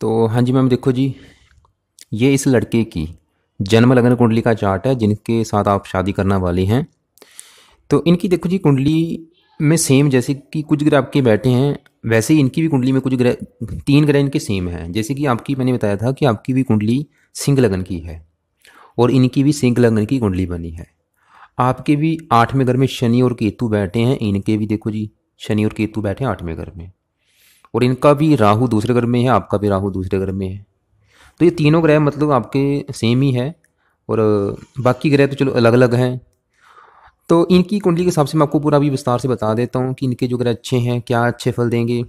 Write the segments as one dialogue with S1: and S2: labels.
S1: तो हाँ जी मैम, देखो जी, ये इस लड़के की जन्म लग्न कुंडली का चार्ट है जिनके साथ आप शादी करने वाले हैं। तो इनकी देखो जी कुंडली में सेम जैसे कि कुछ ग्रह आपके बैठे हैं, वैसे ही इनकी भी कुंडली में कुछ ग्रह, तीन ग्रह इनके सेम हैं। जैसे कि आपकी मैंने बताया था कि आपकी भी कुंडली सिंह लग्न की है और इनकी भी सिंह लग्न की कुंडली बनी है। आपके भी 8वें घर में शनि और केतु बैठे हैं, इनके भी देखो जी शनि और केतु बैठे हैं 8वें घर में। और इनका भी राहु दूसरे घर में है, आपका भी राहु दूसरे घर में है। तो ये तीनों ग्रह मतलब आपके सेम ही है। और बाकी ग्रह तो चलो अलग अलग हैं। तो इनकी कुंडली के हिसाब से मैं आपको पूरा भी विस्तार से बता देता हूँ कि इनके जो ग्रह अच्छे हैं क्या अच्छे फल देंगे,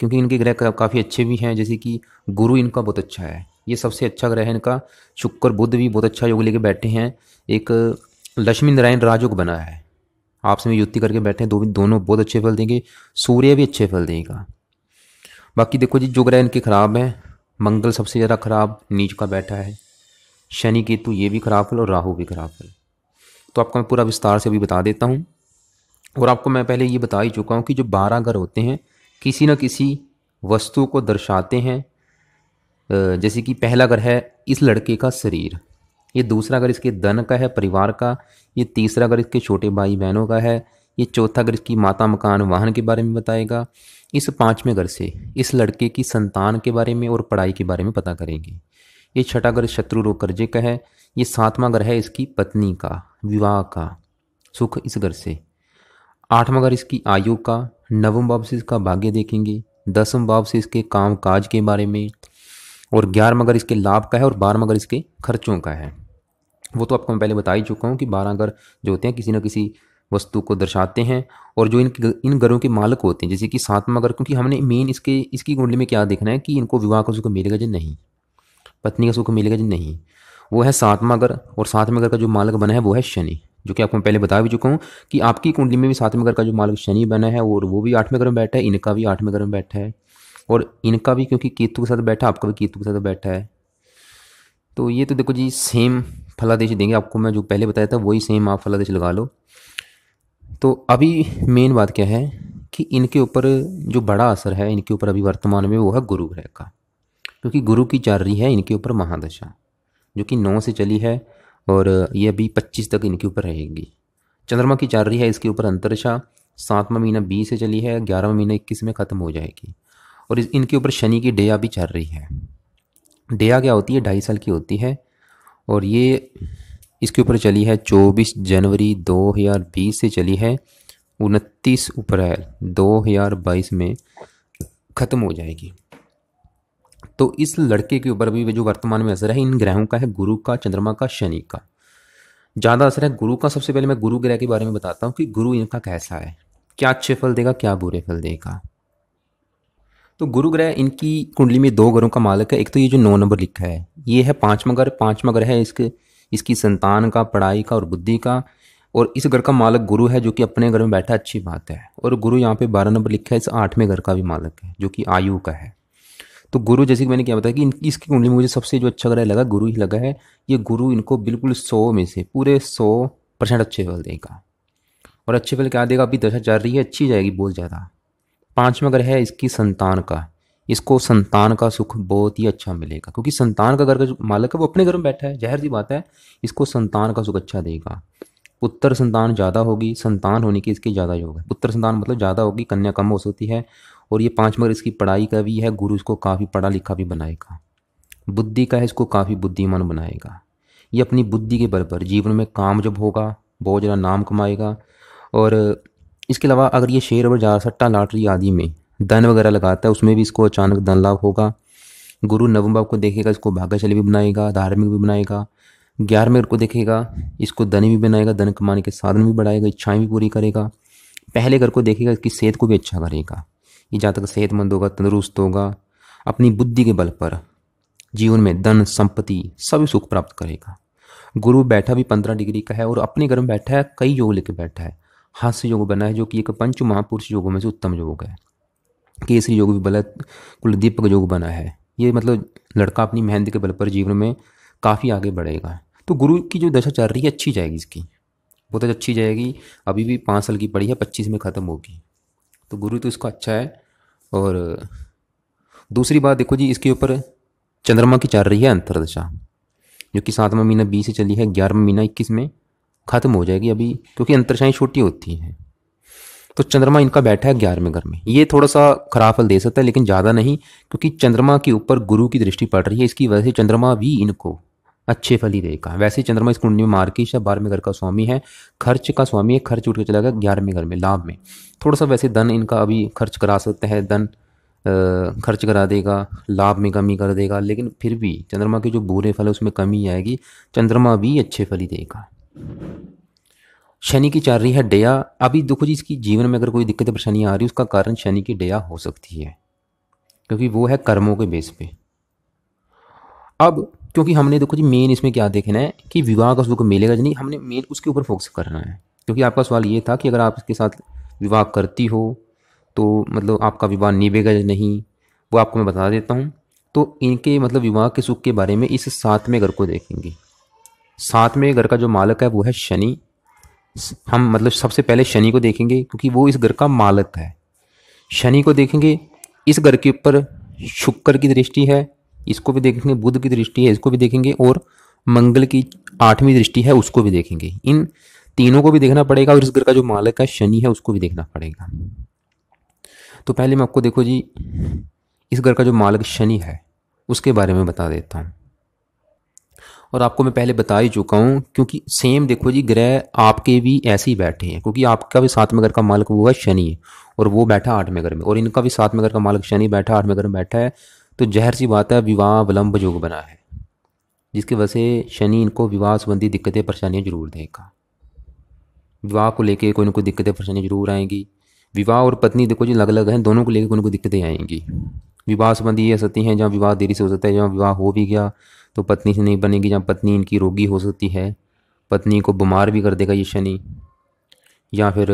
S1: क्योंकि इनके ग्रह काफ़ी अच्छे भी हैं। जैसे कि गुरु इनका बहुत अच्छा है, ये सबसे अच्छा ग्रह है इनका। शुक्र बुध भी बहुत अच्छा योग लेके बैठे हैं। एक लक्ष्मी नारायण राजयोग बना है, आपस में युति करके बैठे हैं, दोनों बहुत अच्छे फल देंगे। सूर्य भी अच्छे फल देगा। बाकी देखो जी जो ग्रह इनके खराब हैं, मंगल सबसे ज़्यादा खराब नीच का बैठा है, शनि केतु ये भी खराब फल और राहु भी खराब फल। तो आपको मैं पूरा विस्तार से अभी बता देता हूँ। और आपको मैं पहले ये बता ही चुका हूँ कि जो 12 घर होते हैं किसी न किसी वस्तु को दर्शाते हैं। जैसे कि पहला घर है इस लड़के का शरीर, ये दूसरा घर इसके धन का है, परिवार का, ये तीसरा घर इसके छोटे भाई बहनों का है, ये चौथा घर इसकी माता मकान वाहन के बारे में बताएगा। इस 5वें घर से इस लड़के की संतान के बारे में और पढ़ाई के बारे में पता करेंगे। ये छठा घर शत्रु रोग कर्जे का है। ये 7वां घर है इसकी पत्नी का, विवाह का, सुख इस घर से। 8वां घर इसकी आयु का। 9वें भाव से इसका भाग्य देखेंगे। 10वें भाव से इसके काम काज के बारे में। और 11वां घर इसके लाभ का है और 12वां घर इसके खर्चों का है। वो तो आपको मैं पहले बता ही चुका हूँ कि 12 घर जो होते हैं किसी न किसी वस्तु को दर्शाते हैं। और जो इन घरों के मालिक होते हैं, जैसे कि 7वां घर, क्योंकि हमने मेन इसकी कुंडली में क्या देखना है कि इनको विवाह का सुख मिलेगा या नहीं, पत्नी का सुख मिलेगा या नहीं, वो है 7वां घर। और 7वें घर का जो मालिक बना है वो है शनि, जो कि आपको मैं पहले बता भी चुका हूँ कि आपकी कुंडली में भी 7वें घर का जो मालिक शनि बना है और वो भी 8वें घर में बैठा है, इनका भी 8वें घर में बैठा है। और इनका भी क्योंकि केतु के साथ बैठा है, आपका भी केतु के साथ बैठा है। तो ये तो देखो जी सेम फलादेश देंगे आपको, मैं जो पहले बताया था वही सेम आप फलादेश लगा लो। तो अभी मेन बात क्या है कि इनके ऊपर जो बड़ा असर है इनके ऊपर अभी वर्तमान में वो है गुरु ग्रह का, क्योंकि गुरु की चल रही है इनके ऊपर महादशा, जो कि 9 से चली है और ये अभी 25 तक इनके ऊपर रहेगी। चंद्रमा की चल रही है इसके ऊपर अंतरिक्षा, 7वां महीना 20 से चली है, 11वां महीना 21 में ख़त्म हो जाएगी। और इनके ऊपर शनि की डेया भी चल रही है। डेया क्या होती है, 2.5 साल की होती है। और ये इसके ऊपर चली है 24 जनवरी 2020 से चली है 29 अप्रैल 2022 में ख़त्म हो जाएगी। तो इस लड़के के ऊपर अभी जो वर्तमान में असर है इन ग्रहों का है, गुरु का, चंद्रमा का, शनि का ज़्यादा असर है। गुरु का सबसे पहले मैं गुरु ग्रह के बारे में बताता हूँ कि गुरु इनका कैसा है, क्या अच्छे फल देगा क्या बुरे फल देगा। तो गुरु ग्रह इनकी कुंडली में 2 घरों का मालिक है। एक तो ये जो 9 नंबर लिखा है ये है 5वां घर। 5वां घर है इसकी संतान का, पढ़ाई का और बुद्धि का। और इस घर का मालिक गुरु है जो कि अपने घर में बैठा है, अच्छी बात है। और गुरु यहाँ पे 12 नंबर लिखा है, इस 8वें घर का भी मालिक है जो कि आयु का है। तो गुरु जैसे कि मैंने क्या बताया कि इसकी कुंडली में मुझे सबसे जो अच्छा ग्रह लगा गुरु ही लगा है। ये गुरु इनको बिल्कुल 100 में से पूरे 100% अच्छे फल देगा। और अच्छे फल क्या देगा, अभी दशा चल रही है, अच्छी जाएगी बहुत ज़्यादा। 5वां घर है इसकी संतान का। इसको संतान का सुख बहुत ही अच्छा मिलेगा, क्योंकि संतान का घर का जो मालिक है वो अपने घर में बैठा है, जाहिर सी बात है इसको संतान का सुख अच्छा देगा। पुत्र संतान ज़्यादा होगी, संतान होने की इसकी ज़्यादा योग है। पुत्र संतान मतलब ज़्यादा होगी, कन्या कम हो सकती है। और ये 5वां घर इसकी पढ़ाई का भी है, गुरु इसको काफ़ी पढ़ा लिखा भी बनाएगा। बुद्धि का है, इसको काफ़ी बुद्धिमान बनाएगा। ये अपनी बुद्धि के बल पर जीवन में काम जब होगा बहुत ज़्यादा नाम कमाएगा। और इसके अलावा अगर ये शेयर बाजार, सट्टा, लॉटरी आदि में धन वगैरह लगाता है उसमें भी इसको अचानक धन लाभ होगा। गुरु नवम भाव को देखेगा, इसको भाग्यशाली भी बनाएगा, धार्मिक भी बनाएगा। 11वें घर को देखेगा, इसको धनी भी बनाएगा, धन कमाने के साधन भी बढ़ाएगा, इच्छाएं भी पूरी करेगा। पहले घर को देखेगा, इसकी सेहत को भी अच्छा करेगा। ये जहाँ तक सेहतमंद होगा, तंदुरुस्त होगा, अपनी बुद्धि के बल पर जीवन में धन संपत्ति सभी सुख प्राप्त करेगा। गुरु बैठा भी 15 डिग्री का है और अपने घर में बैठा है, कई योग लेकर बैठा है। हास्य योग बना है जो कि एक पंच महापुरुष योगों में से उत्तम योग है। केसरी योग भी बना, कुलदीपक योग बना है। ये मतलब लड़का अपनी मेहनत के बल पर जीवन में काफ़ी आगे बढ़ेगा। तो गुरु की जो दशा चल रही है अच्छी जाएगी, इसकी बहुत अच्छी जाएगी। अभी भी 5 साल की पड़ी है, 25 में ख़त्म होगी। तो गुरु तो इसका अच्छा है। और दूसरी बात देखो जी, इसके ऊपर चंद्रमा की चल रही है अंतर्दशा, जो कि 7वां महीना 20 से चली है, 11वां महीना 21 में ख़त्म हो जाएगी अभी, क्योंकि अंतरदशाएँ छोटी होती हैं। तो चंद्रमा इनका बैठा है 11वें घर में। ये थोड़ा सा खराब फल दे सकता है, लेकिन ज़्यादा नहीं, क्योंकि चंद्रमा के ऊपर गुरु की दृष्टि पड़ रही है। इसकी वजह से चंद्रमा भी इनको अच्छे फल ही देगा। वैसे चंद्रमा इस कुंडली में मार्किश है, 12वें घर का स्वामी है, खर्च का स्वामी है, खर्च उठ के चला गया 11वें घर में, लाभ में। थोड़ा सा वैसे धन इनका अभी खर्च करा सकता है, धन खर्च करा देगा, लाभ में कमी कर देगा, लेकिन फिर भी चंद्रमा के जो बुरे फल है उसमें कमी आएगी, चंद्रमा भी अच्छे फल ही देगा। शनि की चल रही है डया। अभी देखो जी, इसकी जीवन में अगर कोई दिक्कत परेशानी आ रही है, उसका कारण शनि की डया हो सकती है, क्योंकि वो है कर्मों के बेस पे। अब क्योंकि हमने देखो जी मेन इसमें क्या देखना है कि विवाह का सुख मिलेगा नहीं, हमने मेन उसके ऊपर फोकस करना है। क्योंकि आपका सवाल ये था कि अगर आप इसके साथ विवाह करती हो तो मतलब आपका विवाह निभेगा या नहीं, वो आपको मैं बता देता हूँ। तो इनके मतलब विवाह के सुख के बारे में इस 7वें घर को देखेंगे। 7वें घर का जो मालक है वो है शनि। हम मतलब सबसे पहले शनि को देखेंगे, क्योंकि वो इस घर का मालक है। शनि को देखेंगे, इस घर के ऊपर शुक्र की दृष्टि है, इसको भी देखेंगे, बुध की दृष्टि है, इसको भी देखेंगे, और मंगल की 8वीं दृष्टि है, उसको भी देखेंगे। इन तीनों को भी देखना पड़ेगा, और इस घर का जो मालक है शनि है उसको भी देखना पड़ेगा। तो पहले मैं आपको देखो जी इस घर का जो मालक शनि है उसके बारे में बता देता हूँ। और आपको मैं पहले बता ही चुका हूँ, क्योंकि सेम देखो जी ग्रह आपके भी ऐसे ही बैठे हैं, क्योंकि आपका भी 7वें घर का मालक वो है शनि, और वो बैठा 8वें घर में, और इनका भी 7वें घर का मालक शनि बैठा 8वें घर में बैठा है। तो जहर सी बात है, विवाह विलंब योग बना है, जिसकी वजह से शनि इनको विवाह संबंधी दिक्कतें परेशानियाँ जरूर देगा। विवाह को लेके कोई ना कोई दिक्कतें परेशानियाँ जरूर आएंगी। विवाह और पत्नी देखो जी अलग अलग हैं, दोनों को लेकर कोई ना कोई दिक्कतें आएंगी। विवाह संबंधी ये सकती हैं जहाँ विवाह देरी से हो सकता है, जहाँ विवाह हो भी गया तो पत्नी से नहीं बनेगी, जहाँ पत्नी इनकी रोगी हो सकती है, पत्नी को बीमार भी कर देगा ये शनि, या फिर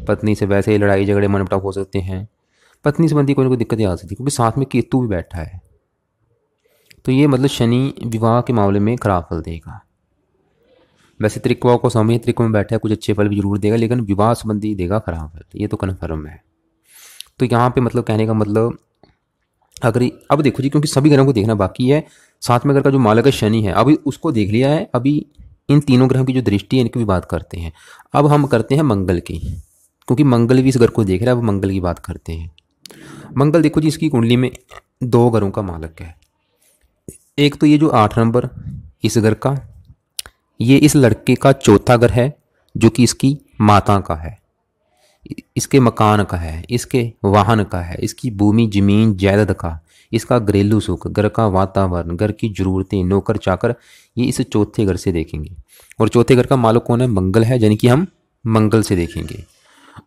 S1: पत्नी से वैसे ही लड़ाई झगड़े मनमुटाव हो सकते हैं। पत्नी संबंधी कोई ना कोई दिक्कतें आ सकती है, क्योंकि साथ में केतु भी बैठा है। तो ये मतलब शनि विवाह के मामले में खराब फल देगा। वैसे त्रिकोण को समय त्रिकोण में बैठा है, कुछ अच्छे फल भी जरूर देगा, लेकिन विवाह संबंधी देगा खराब फल, ये तो कन्फर्म है। तो यहाँ पे मतलब कहने का मतलब अगर अब देखो जी, क्योंकि सभी ग्रहों को देखना बाकी है, 7वें घर का जो मालक है शनि है, अभी उसको देख लिया है। अभी इन तीनों ग्रहों की जो दृष्टि है इनकी भी बात करते हैं। अब हम करते हैं मंगल की, क्योंकि मंगल भी इस घर को देख रहा है। अब मंगल की बात करते हैं। मंगल देखो जी इसकी कुंडली में 2 घरों का मालक है। एक तो ये जो 8 नंबर इस घर का, ये इस लड़के का चौथा घर है, जो कि इसकी माता का है, इसके मकान का है, इसके वाहन का है, इसकी भूमि जमीन जायदाद का, इसका घरेलू सुख, घर का वातावरण, घर की जरूरतें, नौकर चाकर, ये इस चौथे घर से देखेंगे। और चौथे घर का मालिक कौन है? मंगल है, यानी कि हम मंगल से देखेंगे।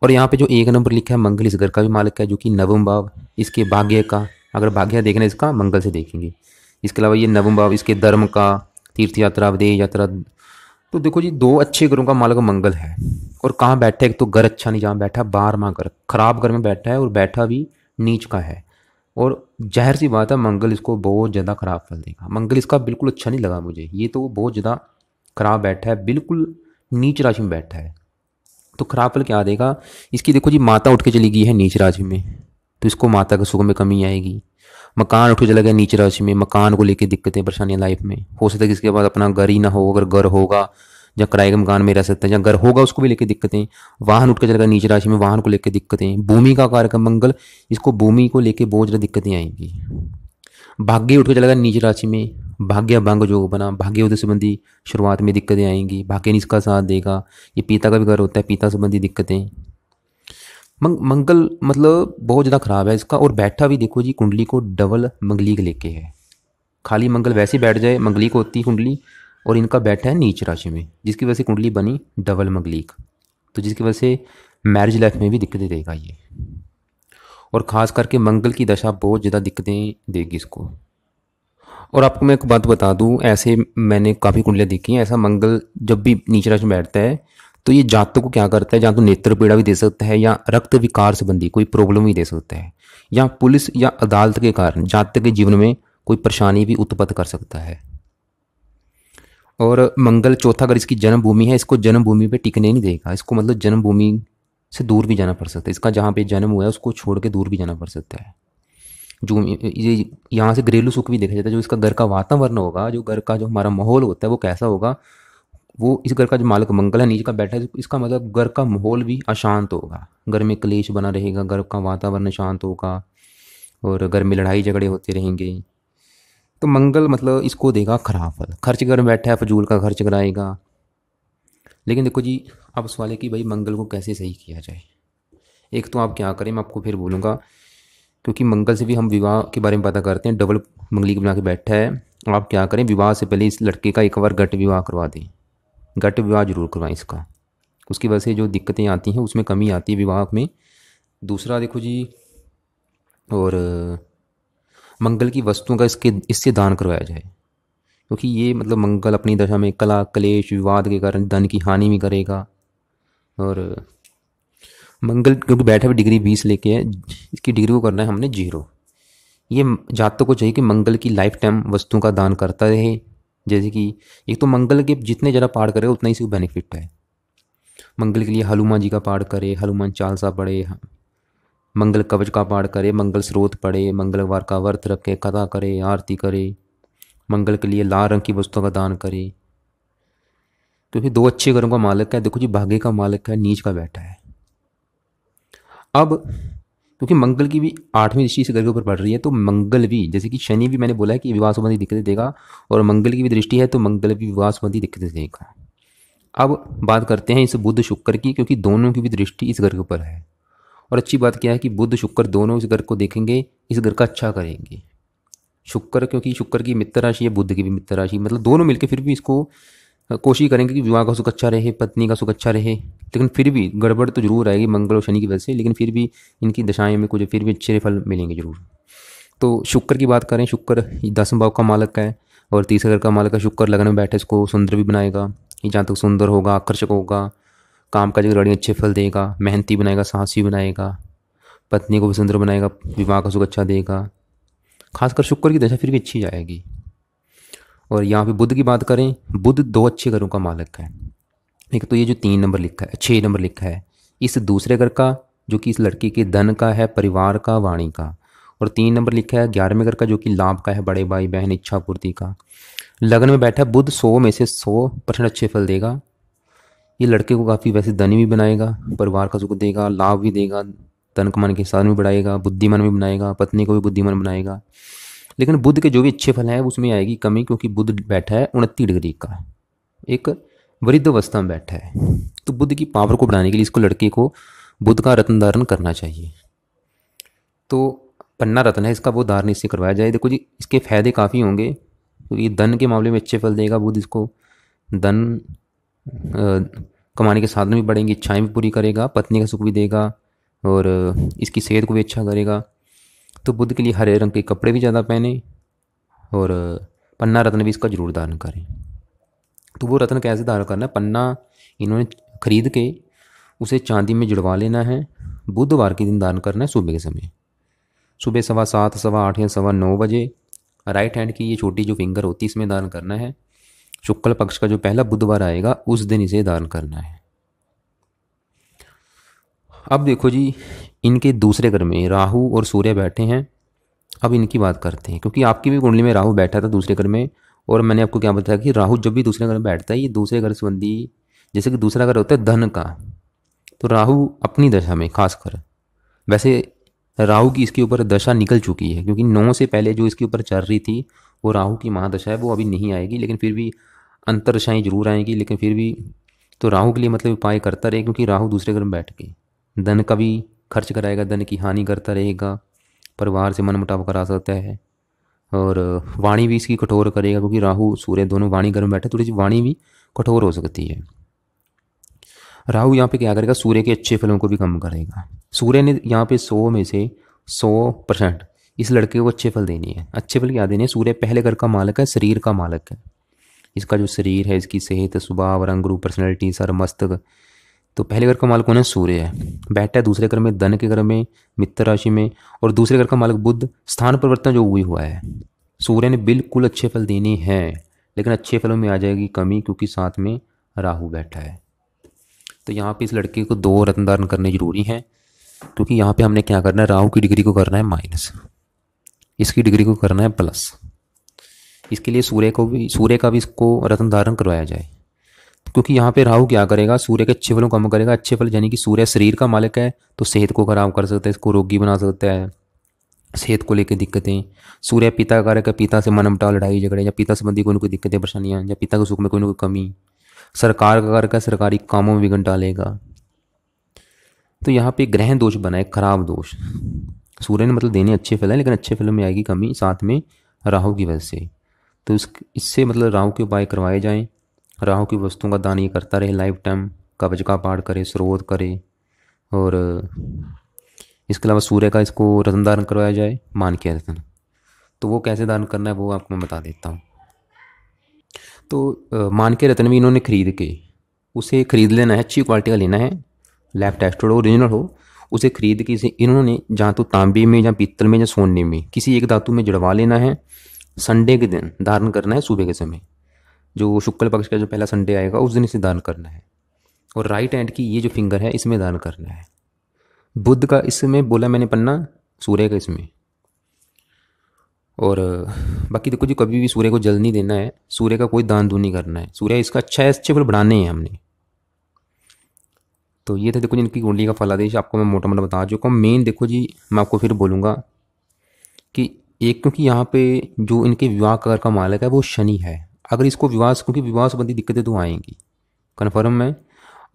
S1: और यहाँ पे जो 1 नंबर लिखा है मंगल इस घर का भी मालिक है, जो कि नवम भाव, इसके भाग्य का, अगर भाग्य देखना है इसका मंगल से देखेंगे। इसके अलावा ये नवम भाव इसके धर्म का, तीर्थ यात्रा, विदेश यात्रा। तो देखो जी 2 अच्छे घरों का मालिक मंगल है। और कहाँ बैठा है? एक तो घर अच्छा नहीं जहाँ बैठा, 12वां घर खराब घर में बैठा है, और बैठा भी नीच का है। और जाहिर सी बात है मंगल इसको बहुत ज़्यादा खराब फल देगा। मंगल इसका बिल्कुल अच्छा नहीं लगा मुझे, ये तो बहुत ज़्यादा खराब बैठा है, बिल्कुल नीच राशि में बैठा है। तो खराब फल क्या देगा? इसकी देखो जी माता उठ के चली गई है नीच राशि में, तो इसको माता के सुख में कमी आएगी। मकान उठ के चला गया नीच राशि में, मकान को लेकर दिक्कतें परेशानियां लाइफ में। हो सकता है कि इसके बाद अपना घर ही ना हो, अगर घर होगा या किराए के मकान में रह सकता है, या घर होगा उसको भी लेकर दिक्कतें। वाहन उठ के चलेगा नीच राशि में, वाहन को लेकर दिक्कतें। भूमि का कारक मंगल, इसको भूमि को लेकर बहुत ज़्यादा दिक्कतें आएंगी। भाग्य उठ के चलेगा नीच राशि में, भाग्य भंग जो बना, भाग्य उदय संबंधी शुरुआत में दिक्कतें आएंगी। भाग्य इसका साथ देगा। ये पिता का भी घर होता है, पिता संबंधी दिक्कतें। मंगल मतलब बहुत ज़्यादा खराब है इसका। और बैठा भी देखो जी कुंडली को डबल मंगली के लेके है। खाली मंगल वैसे बैठ जाए, मंगली को होती कुंडली, और इनका बैठा है नीच राशि में, जिसकी वजह से कुंडली बनी डबल मंगलिक। तो जिसकी वजह से मैरिज लाइफ में भी दिक्कतें देगा ये। और ख़ास करके मंगल की दशा बहुत ज़्यादा दिक्कतें देगी इसको। और आपको मैं एक बात बता दूं, ऐसे मैंने काफ़ी कुंडलियाँ देखी हैं, ऐसा मंगल जब भी नीच राशि में बैठता है तो ये जातक को क्या करता है, या तो नेत्र पीड़ा भी दे सकता है, या रक्त विकार संबंधी कोई प्रॉब्लम भी दे सकता है, या पुलिस या अदालत के कारण जातक के जीवन में कोई परेशानी भी उत्पन्न कर सकता है। और मंगल चौथा अगर इसकी जन्मभूमि है, इसको जन्मभूमि पे टिकने नहीं देगा। इसको मतलब जन्मभूमि से दूर भी जाना पड़ सकता है। इसका जहाँ पे जन्म हुआ है उसको छोड़ के दूर भी जाना पड़ सकता है। जो ये यहाँ से घरेलू सुख भी देखा जाता है, जो इसका घर का वातावरण होगा, जो घर का जो हमारा माहौल होता है वो कैसा होगा, वो इस घर का जो मालिक मंगल है नीचे का बैठा है, इसका मतलब घर का माहौल भी अशांत होगा, घर में क्लेश बना रहेगा, घर का वातावरण शांत होगा और घर में लड़ाई झगड़े होते रहेंगे। तो मंगल मतलब इसको देगा खराब फल, खर्च घर में बैठा है फजूल का खर्च कराएगा। लेकिन देखो जी, अब सवाल है कि भाई मंगल को कैसे सही किया जाए। एक तो आप क्या करें, मैं आपको फिर बोलूँगा, क्योंकि मंगल से भी हम विवाह के बारे में पता करते हैं, डबल मंगली बना के बैठा है। आप क्या करें, विवाह से पहले इस लड़के का एक बार घट विवाह करवा दें, घट विवाह जरूर करवाएं इसका। उसकी वजह से जो दिक्कतें आती हैं उसमें कमी आती है विवाह में। दूसरा देखो जी, और मंगल की वस्तुओं का इससे दान करवाया जाए, क्योंकि ये मतलब मंगल अपनी दशा में कला क्लेश विवाद के कारण धन की हानि भी करेगा। और मंगल क्योंकि बैठा हुआ डिग्री 20 लेके है, इसकी डिग्री को करना है हमने 0। ये जातकों को चाहिए कि मंगल की लाइफ टाइम वस्तुओं का दान करता रहे। जैसे कि एक तो मंगल के जितने ज़्यादा पाठ करे उतना ही से बेनिफिट है। मंगल के लिए हनुमान जी का पाठ करे, हनुमान चालीसा पढ़े, मंगल कवच का पाठ करे, मंगल स्रोत पढ़े, मंगलवार का व्रत रखे, कथा करे, आरती करे, मंगल के लिए लाल रंग की वस्तुओं का दान करे। क्योंकि 2 अच्छे घरों का मालिक है, देखो जी भाग्य का मालिक है, नीच का बैठा है। अब क्योंकि मंगल की भी 8वीं दृष्टि इस घर के ऊपर पड़ रही है, तो मंगल भी, जैसे कि शनि भी मैंने बोला है कि विवाह संबंधी दिक्कतें देगा, और मंगल की भी दृष्टि है तो मंगल भी विवाह संबंधी दिक्कतें देगा। अब बात करते हैं इस बुध शुक्र की, क्योंकि दोनों की भी दृष्टि इस घर के ऊपर है। और अच्छी बात क्या है कि बुध शुक्र दोनों इस घर को देखेंगे, इस घर का अच्छा करेंगे। शुक्र, क्योंकि शुक्र की मित्र राशि है, बुध की भी मित्र राशि, मतलब दोनों मिलकर फिर भी इसको कोशिश करेंगे कि विवाह का सुख अच्छा रहे, पत्नी का सुख अच्छा रहे। लेकिन फिर भी गड़बड़ तो जरूर आएगी मंगल और शनि की वजह से, लेकिन फिर भी इनकी दशाएं में कुछ फिर भी अच्छे फल मिलेंगे जरूर। तो शुक्र की बात करें, शुक्र 10वें भाव का मालक है और तीसरे घर का मालक है। शुक्र लगन में बैठे इसको सुंदर भी बनाएगा, ये जहाँ तक सुंदर होगा, आकर्षक होगा, काम काज लड़ी अच्छे फल देगा, मेहनती बनाएगा, साहसी बनाएगा, पत्नी को भी सुंदर बनाएगा, विवाह का सुख अच्छा देगा। खासकर शुक्र की दशा फिर भी अच्छी जाएगी। और यहाँ पे बुध की बात करें, बुध 2 अच्छे घरों का मालक है। एक तो ये जो 3 नंबर लिखा है, 6 नंबर लिखा है, इस दूसरे घर का जो कि इस लड़की के धन का है, परिवार का, वाणी का। और 3 नंबर लिखा है 11वें घर का जो कि लाभ का है, बड़े भाई बहन इच्छा पूर्ति का। लगन में बैठा बुध 100 में से 100% अच्छे फल देगा। ये लड़के को काफ़ी वैसे धनी भी बनाएगा, परिवार का सुख देगा, लाभ भी देगा, धन कमाने के साधन भी बढ़ाएगा, बुद्धिमान भी बनाएगा, पत्नी को भी बुद्धिमान बनाएगा। लेकिन बुध के जो भी अच्छे फल हैं उसमें आएगी कमी, क्योंकि बुध बैठा है 29 डिग्री का, एक वृद्ध अवस्था में बैठा है। तो बुध की पावर को बढ़ाने के लिए इसको लड़के को बुध का रत्न धारण करना चाहिए। तो पन्ना रत्न है इसका, वो धारण इससे करवाया जाए। देखो जी, इसके फायदे काफ़ी होंगे, क्योंकि धन के मामले में अच्छे फल देगा बुध इसको, धन कमाने के साधन भी बढ़ेंगे, इच्छाएं भी पूरी करेगा, पत्नी का सुख भी देगा और इसकी सेहत को भी अच्छा करेगा। तो बुध के लिए हरे रंग के कपड़े भी ज़्यादा पहने और पन्ना रत्न भी इसका जरूर धारण करें। तो वो रत्न कैसे धारण करना है, पन्ना इन्होंने खरीद के उसे चांदी में जुड़वा लेना है, बुधवार के दिन धारण करना है सुबह के समय, सुबह 7:15, 8:15 या 9:15 बजे। राइट हैंड की ये छोटी जो फिंगर होती है इसमें धारण करना है। शुक्ल पक्ष का जो पहला बुधवार आएगा उस दिन इसे धारण करना है। अब देखो जी, इनके दूसरे घर में राहु और सूर्य बैठे हैं। अब इनकी बात करते हैं, क्योंकि आपकी भी कुंडली में राहु बैठा था दूसरे घर में, और मैंने आपको क्या बताया कि राहु जब भी दूसरे घर में बैठता है ये दूसरे घर संबंधी, जैसे कि दूसरा घर होता है धन का, तो राहु अपनी दशा में खासकर, वैसे राहु की इसके ऊपर दशा निकल चुकी है, क्योंकि 9 से पहले जो इसके ऊपर चल रही थी वो राहु की महादशा है, वो अभी नहीं आएगी, लेकिन फिर भी अंतर दशाएँ जरूर आएंगी। लेकिन फिर भी तो राहु के लिए मतलब उपाय करता रहे, क्योंकि राहु दूसरे घर में बैठ के धन का भी खर्च कराएगा, धन की हानि करता रहेगा, परिवार से मनमुटाव करा सकता है, और वाणी भी इसकी कठोर करेगा, क्योंकि राहु सूर्य दोनों वाणी घर में बैठे, थोड़ी सी वाणी भी कठोर हो सकती है। राहु यहाँ पे क्या करेगा, सूर्य के अच्छे फलों को भी कम करेगा। सूर्य ने यहाँ पे 100 में से 100% इस लड़के को अच्छे फल देनी है। अच्छे फल क्या देने हैं, सूर्य पहले घर का मालक है, शरीर का मालक है, इसका जो शरीर है, इसकी सेहत, स्वभाव, रंग रूप, पर्सनैलिटी, सर मस्तक। तो पहले घर का मालक कौन है, सूर्य है, बैठा है दूसरे घर में, धन के घर में, मित्र राशि में। और दूसरे घर का मालक बुध, स्थान परिवर्तन जो हुई हुआ है। सूर्य ने बिल्कुल अच्छे फल देने हैं, लेकिन अच्छे फलों में आ जाएगी कमी, क्योंकि साथ में राहु बैठा है। तो यहाँ पे इस लड़के को 2 रत्न धारण करने जरूरी हैं, क्योंकि यहाँ पे हमने क्या करना है, राहु की डिग्री को करना है माइनस। इसकी डिग्री को करना है प्लस। इसके लिए सूर्य का भी इसको रत्न धारण करवाया जाए, क्योंकि यहाँ पे राहु क्या करेगा, सूर्य के अच्छे फलों को कम करेगा। अच्छे फल यानी कि सूर्य शरीर का मालिक है, तो सेहत को खराब कर सकता है, इसको रोगी बना सकता है, सेहत को लेकर दिक्कतें। सूर्य पिता का कारक है, पिता से मनमुटाव, लड़ाई झगड़े, या पिता संबंधी कोई ना कोई दिक्कतें परेशानियाँ, या पिता के सुख में कोई ना कोई कमी। सरकार का कारक है, सरकारी कामों में विघ्न डालेगा। तो यहाँ पे ग्रहण दोष बना है, खराब दोष। सूर्य ने मतलब देने अच्छे फल है, लेकिन अच्छे फलों में आएगी कमी, साथ में राहु की वजह से। तो इससे मतलब राहु के उपाय करवाए जाएं। राहु की वस्तुओं का दान ये करता रहे लाइफ टाइम, कवच का पाठ करे, स्रोत करे, और इसके अलावा सूर्य का इसको रत्न दान करवाया जाए, माणिक्य रत्न। तो वो कैसे दान करना है वो आपको मैं बता देता हूँ। तो माणिक्य रत्न भी इन्होंने खरीद के, उसे खरीद लेना है, अच्छी क्वालिटी का लेना है, लैब टेस्टेड हो, ओरिजिनल हो। उसे खरीद के इसे इन्होंने जहाँ तो तांबे में या पीतल में या सोने में किसी एक धातु में जड़वा लेना है। संडे के दिन धारण करना है, सुबह के समय, जो शुक्ल पक्ष का जो पहला संडे आएगा उस दिन इसे दान करना है। और राइट हैंड की ये जो फिंगर है इसमें दान करना है। बुध का इसमें बोला मैंने पन्ना, सूर्य का इसमें। और बाकी देखो जी, कभी भी सूर्य को जल नहीं देना है, सूर्य का कोई दान दून नहीं करना है। सूर्य इसका अच्छा है, अच्छे फल बढ़ाने हैं हमने। तो ये था देखो जी इनकी कुंडली का फलादेश, आपको मैं मोटा मोटा बता चुका हूँ। मेन देखो जी मैं आपको फिर बोलूँगा कि एक, क्योंकि यहाँ पे जो इनके विवाह घर का मालिक है वो शनि है। अगर इसको विवाह, क्योंकि विवाह संबंधी दिक्कतें तो आएंगी कन्फर्म है,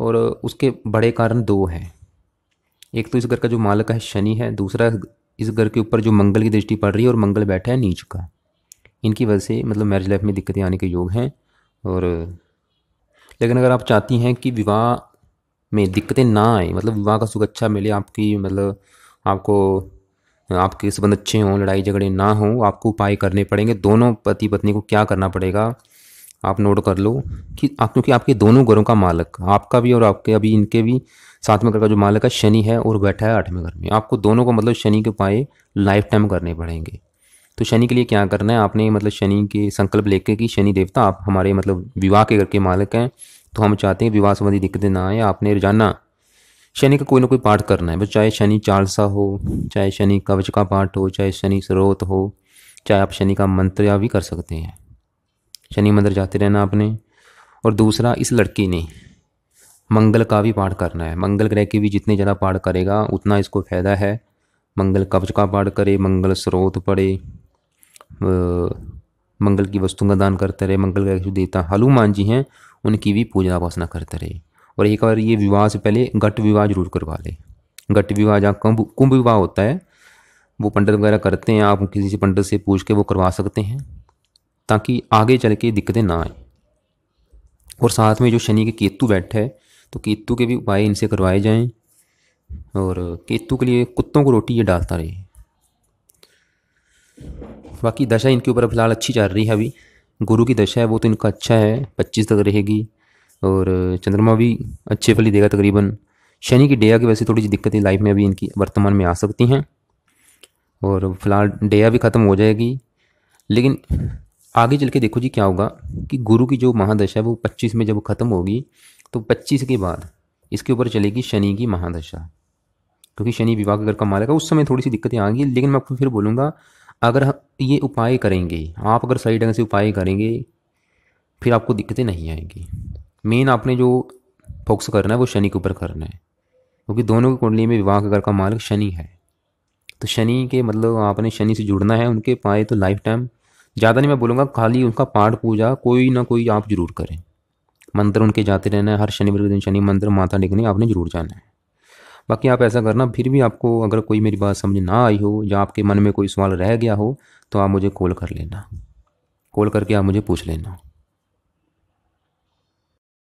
S1: और उसके बड़े कारण दो हैं। एक तो इस घर का जो मालिक है शनि है, दूसरा इस घर के ऊपर जो मंगल की दृष्टि पड़ रही है और मंगल बैठा है नीच का। इनकी वजह से मतलब मैरिज लाइफ में दिक्कतें आने के योग हैं। और लेकिन अगर आप चाहती हैं कि विवाह में दिक्कतें ना आए, मतलब विवाह का सुख अच्छा मिले, आपकी मतलब आपको आपके संबंध अच्छे हों, लड़ाई झगड़े ना हों, आपको उपाय करने पड़ेंगे। दोनों पति पत्नी को क्या करना पड़ेगा आप नोट कर लो कि क्योंकि आपके दोनों घरों का मालिक, आपका भी और आपके अभी इनके भी सातवें घर का जो मालिक है शनि है और बैठा है आठवें घर में। आपको दोनों को मतलब शनि के उपाय लाइफ टाइम करने पड़ेंगे। तो शनि के लिए क्या करना है आपने, मतलब शनि के संकल्प लेके कि शनि देवता आप हमारे मतलब विवाह के घर के मालिक हैं, तो हम चाहते हैं विवाह संबंधी दिक्कतें ना आए। आपने रोजाना शनि का कोई ना कोई पाठ करना है, बस चाहे शनि चालीसा हो, चाहे शनि कवच का पाठ हो, चाहे शनि स्रोत हो, चाहे आप शनि का मंत्र या भी कर सकते हैं, शनि मंदिर जाते रहना आपने। और दूसरा, इस लड़की ने मंगल का भी पाठ करना है। मंगल ग्रह के भी जितने ज़्यादा पाठ करेगा उतना इसको फायदा है। मंगल कवच का पाठ करे, मंगल स्रोत पढ़े, मंगल की वस्तुओं का दान करते रहे। मंगल ग्रह जो देवता हनुमान जी हैं उनकी भी पूजा उपासना करते रहे। और एक बार ये विवाह से पहले घट विवाह जरूर करवा ले। घट विवाह जहाँ कुंभ विवाह होता है वो पंडित वगैरह करते हैं, आप किसी से पंडित से पूछ के वो करवा सकते हैं, ताकि आगे चल के दिक्कतें ना आए। और साथ में जो शनि के केतु बैठा है तो केतु के भी उपाय इनसे करवाए जाएं। और केतु के लिए कुत्तों को रोटी ये डालता रहे। बाकी दशा इनके ऊपर फिलहाल अच्छी चल रही है। अभी गुरु की दशा है वो तो इनका अच्छा है, 25 तक रहेगी। और चंद्रमा भी अच्छे फल ही देगा तकरीबन। शनि की डेया की वजह से थोड़ी सी दिक्कतें लाइफ में अभी इनकी वर्तमान में आ सकती हैं। और फिलहाल डेया भी ख़त्म हो जाएगी, लेकिन आगे चल के देखो जी क्या होगा कि गुरु की जो महादशा है वो 25 में जब ख़त्म होगी तो 25 के बाद इसके ऊपर चलेगी शनि की महादशा, क्योंकि शनि विवाह के घर का मालिक है। उस समय थोड़ी सी दिक्कतें आएंगी, लेकिन मैं आपको फिर बोलूँगा अगर ये उपाय करेंगे आप, अगर सही ढंग से उपाय करेंगे फिर आपको दिक्कतें नहीं आएंगी। मेन आपने जो फोकस करना है वो शनि के ऊपर करना है, क्योंकि दोनों की कुंडली में विवाह के घर का मालिक शनि है। तो शनि के मतलब आपने शनि से जुड़ना है। उनके उपाय तो लाइफ टाइम ज़्यादा नहीं मैं बोलूँगा, खाली उनका पाठ पूजा कोई ना कोई आप जरूर करें। मंत्र उनके जाते रहना है, हर शनिवार के दिन शनि मंत्र माथा टेकने आपने जरूर जाना है। बाकी आप ऐसा करना। फिर भी आपको अगर कोई मेरी बात समझ ना आई हो या आपके मन में कोई सवाल रह गया हो तो आप मुझे कॉल कर लेना, कॉल करके आप मुझे पूछ लेना।